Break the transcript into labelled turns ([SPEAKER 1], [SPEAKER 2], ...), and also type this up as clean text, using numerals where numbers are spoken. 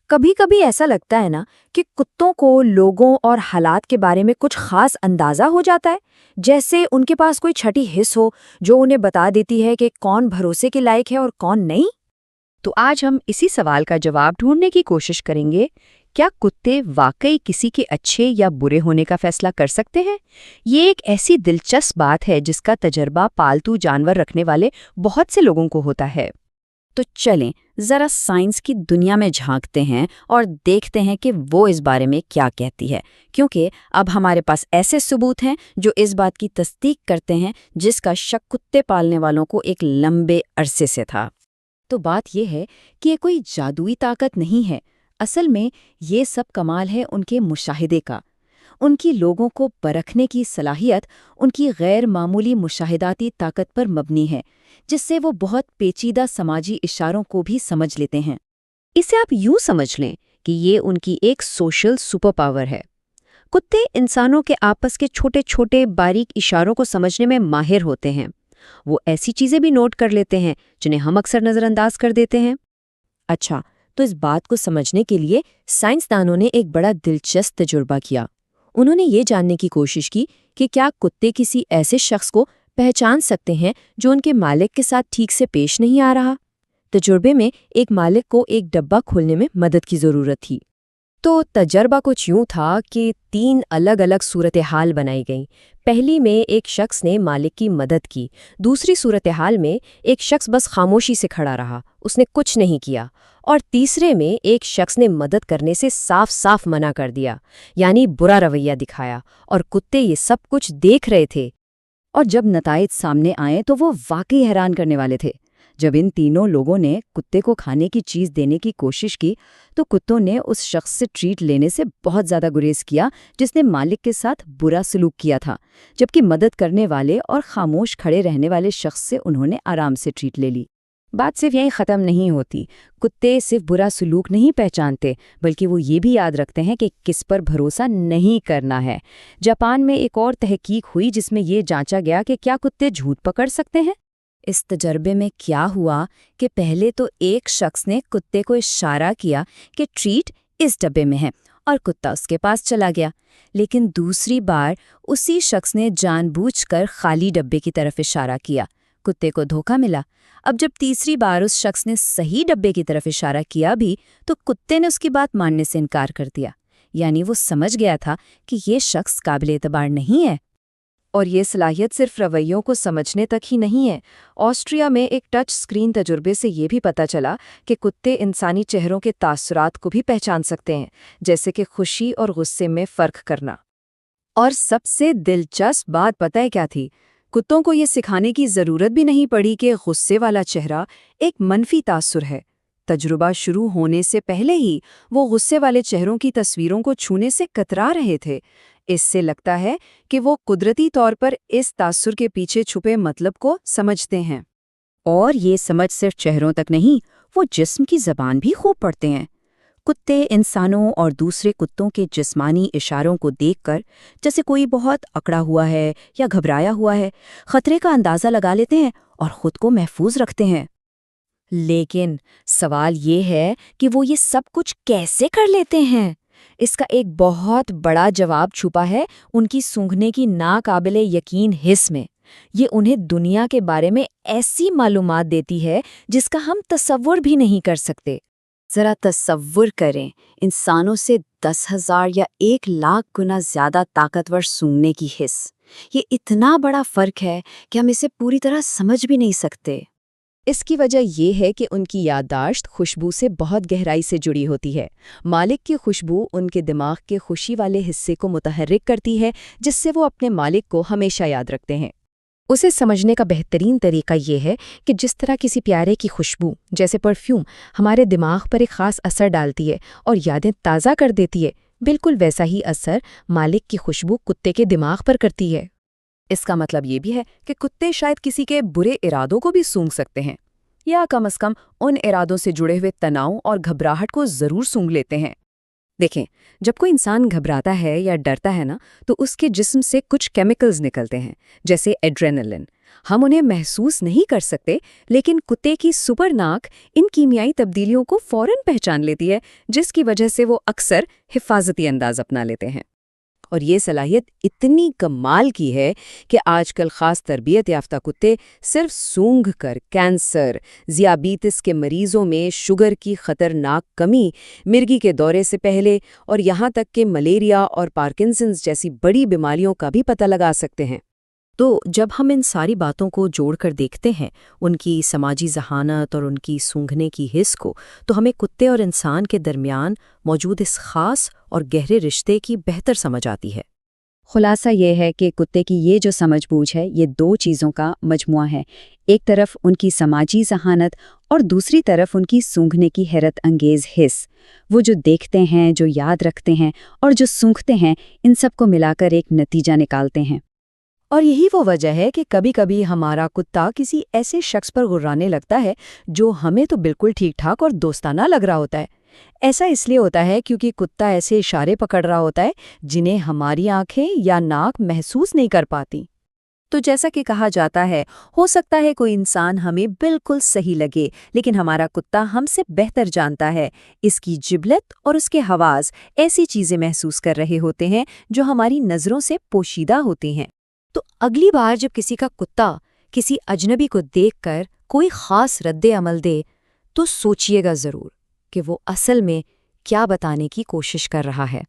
[SPEAKER 1] کبھی کبھی ایسا لگتا ہے نا کہ کتوں کو لوگوں اور حالات کے بارے میں کچھ خاص اندازہ ہو جاتا ہے، جیسے ان کے پاس کوئی چھٹی حس ہو جو انہیں بتا دیتی ہے کہ کون بھروسے کے لائق ہے اور کون نہیں۔
[SPEAKER 2] تو آج ہم اسی سوال کا جواب ڈھونڈنے کی کوشش کریں گے، کیا کتے واقعی کسی کے اچھے یا برے ہونے کا فیصلہ کر سکتے ہیں؟ یہ ایک ایسی دلچسپ بات ہے جس کا تجربہ پالتو جانور رکھنے والے بہت سے لوگوں کو ہوتا ہے۔
[SPEAKER 1] تو چلیں ذرا سائنس کی دنیا میں جھانکتے ہیں اور دیکھتے ہیں کہ وہ اس بارے میں کیا کہتی ہے، کیونکہ اب ہمارے پاس ایسے ثبوت ہیں جو اس بات کی تصدیق کرتے ہیں جس کا شک کتے پالنے والوں کو ایک لمبے عرصے سے تھا۔
[SPEAKER 2] تو بات یہ ہے کہ یہ کوئی جادوئی طاقت نہیں ہے، اصل میں یہ سب کمال ہے ان کے مشاہدے کا۔ ان کی لوگوں کو پرکھنے کی صلاحیت ان کی غیر معمولی مشاہداتی طاقت پر مبنی ہے، جس سے وہ بہت پیچیدہ سماجی اشاروں کو بھی سمجھ لیتے ہیں۔ اسے آپ یوں سمجھ لیں کہ یہ ان کی ایک سوشل سپر پاور ہے۔ کتے انسانوں کے آپس کے چھوٹے چھوٹے باریک اشاروں کو سمجھنے میں ماہر ہوتے ہیں۔ وہ ایسی چیزیں بھی نوٹ کر لیتے ہیں جنہیں ہم اکثر نظر انداز کر دیتے ہیں۔
[SPEAKER 1] اچھا، تو اس بات کو سمجھنے کے لیے سائنسدانوں نے ایک بڑا دلچسپ تجربہ کیا۔ انہوں نے یہ جاننے کی کوشش کی کہ کیا کتے کسی ایسے شخص کو پہچان سکتے ہیں جو ان کے مالک کے ساتھ ٹھیک سے پیش نہیں آ رہا۔ تجربے میں ایک مالک کو ایک ڈبہ کھولنے میں مدد کی ضرورت تھی۔ تو تجربہ کچھ یوں تھا کہ 3 الگ الگ صورتحال بنائی گئیں۔ پہلی میں ایک شخص نے مالک کی مدد کی، دوسری صورتحال میں ایک شخص بس خاموشی سے کھڑا رہا، اس نے کچھ نہیں کیا، اور تیسرے میں ایک شخص نے مدد کرنے سے صاف صاف منع کر دیا، یعنی برا رویہ دکھایا، اور کتے یہ سب کچھ دیکھ رہے تھے۔
[SPEAKER 2] اور جب نتائج سامنے آئے تو وہ واقعی حیران کرنے والے تھے۔ جب ان تینوں لوگوں نے کتے کو کھانے کی چیز دینے کی کوشش کی تو کتوں نے اس شخص سے ٹریٹ لینے سے بہت زیادہ گریز کیا جس نے مالک کے ساتھ برا سلوک کیا تھا، جبکہ مدد کرنے والے اور خاموش کھڑے رہنے والے شخص سے انہوں نے آرام سے ٹریٹ لے لی۔ بات صرف یہیں ختم نہیں ہوتی۔ کتے صرف برا سلوک نہیں پہچانتے، بلکہ وہ یہ بھی یاد رکھتے ہیں کہ کس پر بھروسہ نہیں کرنا ہے۔ جاپان میں ایک اور تحقیق ہوئی جس میں یہ جانچا گیا کہ کیا کتے جھوٹ پکڑ سکتے ہیں۔
[SPEAKER 1] اس تجربے میں کیا ہوا کہ پہلے تو ایک شخص نے کتے کو اشارہ کیا کہ ٹریٹ اس ڈبے میں ہے، اور کتا اس کے پاس چلا گیا، لیکن دوسری بار اسی شخص نے جان بوجھ کر خالی ڈبے کی طرف اشارہ کیا، کتے کو دھوکہ ملا۔ اب جب تیسری بار اس شخص نے صحیح ڈبے کی طرف اشارہ کیا بھی تو کتے نے اس کی بات ماننے سے انکار کر دیا، یعنی وہ سمجھ گیا تھا کہ یہ شخص قابل اعتبار نہیں ہے۔
[SPEAKER 3] اور یہ صلاحیت صرف رویوں کو سمجھنے تک ہی نہیں ہے۔ آسٹریا میں ایک ٹچ سکرین تجربے سے یہ بھی پتہ چلا کہ کتے انسانی چہروں کے تاثرات کو بھی پہچان سکتے ہیں، جیسے کہ خوشی اور غصے میں فرق کرنا۔ اور سب سے دلچسپ بات پتہ ہے کیا تھی؟ کتوں کو یہ سکھانے کی ضرورت بھی نہیں پڑی کہ غصے والا چہرہ ایک منفی تاثر ہے۔ تجربہ شروع ہونے سے پہلے ہی وہ غصے والے چہروں کی تصویروں کو چھونے سے کترا رہے تھے۔ اس سے لگتا ہے کہ وہ قدرتی طور پر اس تاثر کے پیچھے چھپے مطلب کو سمجھتے ہیں۔
[SPEAKER 2] اور یہ سمجھ صرف چہروں تک نہیں، وہ جسم کی زبان بھی خوب پڑھتے ہیں۔ کتے انسانوں اور دوسرے کتوں کے جسمانی اشاروں کو دیکھ کر، جیسے کوئی بہت اکڑا ہوا ہے یا گھبرایا ہوا ہے، خطرے کا اندازہ لگا لیتے ہیں اور خود کو محفوظ رکھتے ہیں۔
[SPEAKER 1] لیکن سوال یہ ہے کہ وہ یہ سب کچھ کیسے کر لیتے ہیں؟ اس کا ایک بہت بڑا جواب چھپا ہے ان کی سونگھنے کی ناقابل یقین حس میں۔ یہ انہیں دنیا کے بارے میں ایسی معلومات دیتی ہے جس کا ہم تصور بھی نہیں کر سکتے۔ ذرا تصور کریں، انسانوں سے 10,000 یا 1,00,000 گنا زیادہ طاقتور سونگھنے کی حس۔ یہ اتنا بڑا فرق ہے کہ ہم اسے پوری طرح سمجھ بھی نہیں سکتے۔
[SPEAKER 3] اس کی وجہ یہ ہے کہ ان کی یادداشت خوشبو سے بہت گہرائی سے جڑی ہوتی ہے۔ مالک کی خوشبو ان کے دماغ کے خوشی والے حصے کو متحرک کرتی ہے، جس سے وہ اپنے مالک کو ہمیشہ یاد رکھتے ہیں۔ اسے سمجھنے کا بہترین طریقہ یہ ہے کہ جس طرح کسی پیارے کی خوشبو، جیسے پرفیوم، ہمارے دماغ پر ایک خاص اثر ڈالتی ہے اور یادیں تازہ کر دیتی ہے، بالکل ویسا ہی اثر مالک کی خوشبو کتے کے دماغ پر کرتی ہے۔ اس کا مطلب یہ بھی ہے کہ کتے شاید کسی کے برے ارادوں کو بھی سونگھ سکتے ہیں، یا کم از کم ان ارادوں سے جڑے ہوئے تناؤ اور گھبراہٹ کو ضرور سونگھ لیتے ہیں۔ دیکھیں، جب کوئی انسان گھبراتا ہے یا ڈرتا ہے نا، تو اس کے جسم سے کچھ کیمیکلز نکلتے ہیں، جیسے ایڈرینلن۔
[SPEAKER 2] ہم انہیں محسوس نہیں کر سکتے، لیکن کتے کی سپر ناک ان کیمیائی تبدیلیوں کو فوراً پہچان لیتی ہے، جس کی وجہ سے وہ اکثر حفاظتی انداز اپنا لیتے ہیں۔
[SPEAKER 3] اور یہ صلاحیت اتنی کمال کی ہے کہ آج کل خاص تربیت یافتہ کتے صرف سونگھ کر کینسر، ذیابیطس کے مریضوں میں شوگر کی خطرناک کمی، مرگی کے دورے سے پہلے اور یہاں تک کہ ملیریا اور پارکنسنز جیسی بڑی بیماریوں کا بھی پتہ لگا سکتے ہیں۔
[SPEAKER 1] تو جب ہم ان ساری باتوں کو جوڑ کر دیکھتے ہیں، ان کی سماجی ذہانت اور ان کی سونگھنے کی حس کو، تو ہمیں کتے اور انسان کے درمیان موجود اس خاص اور گہرے رشتے کی بہتر سمجھ آتی ہے۔
[SPEAKER 2] خلاصہ یہ ہے کہ کتے کی یہ جو سمجھ بوجھ ہے، یہ دو چیزوں کا مجموعہ ہے۔ ایک طرف ان کی سماجی ذہانت اور دوسری طرف ان کی سونگھنے کی حیرت انگیز حس۔ وہ جو دیکھتے ہیں، جو یاد رکھتے ہیں اور جو سونگھتے ہیں، ان سب کو ملا کر ایک نتیجہ نکالتے ہیں۔
[SPEAKER 3] اور یہی وہ وجہ ہے کہ کبھی کبھی ہمارا کتا کسی ایسے شخص پر غرانے لگتا ہے جو ہمیں تو بالکل ٹھیک ٹھاک اور دوستانہ لگ رہا ہوتا ہے۔ ایسا اس لیے ہوتا ہے کیونکہ کتا ایسے اشارے پکڑ رہا ہوتا ہے جنہیں ہماری آنکھیں یا ناک محسوس نہیں کر پاتی۔
[SPEAKER 1] تو جیسا کہ کہا جاتا ہے، ہو سکتا ہے کوئی انسان ہمیں بالکل صحیح لگے، لیکن ہمارا کتا ہم سے بہتر جانتا ہے۔ اس کی جبلت اور اس کے حواس ایسی چیزیں محسوس کر رہے ہوتے ہیں جو ہماری نظروں سے پوشیدہ ہوتی ہیں۔ تو اگلی بار جب کسی کا کتا کسی اجنبی کو دیکھ کر کوئی خاص رد عمل دے، تو سوچئے گا ضرور کہ وہ اصل میں کیا بتانے کی کوشش کر رہا ہے۔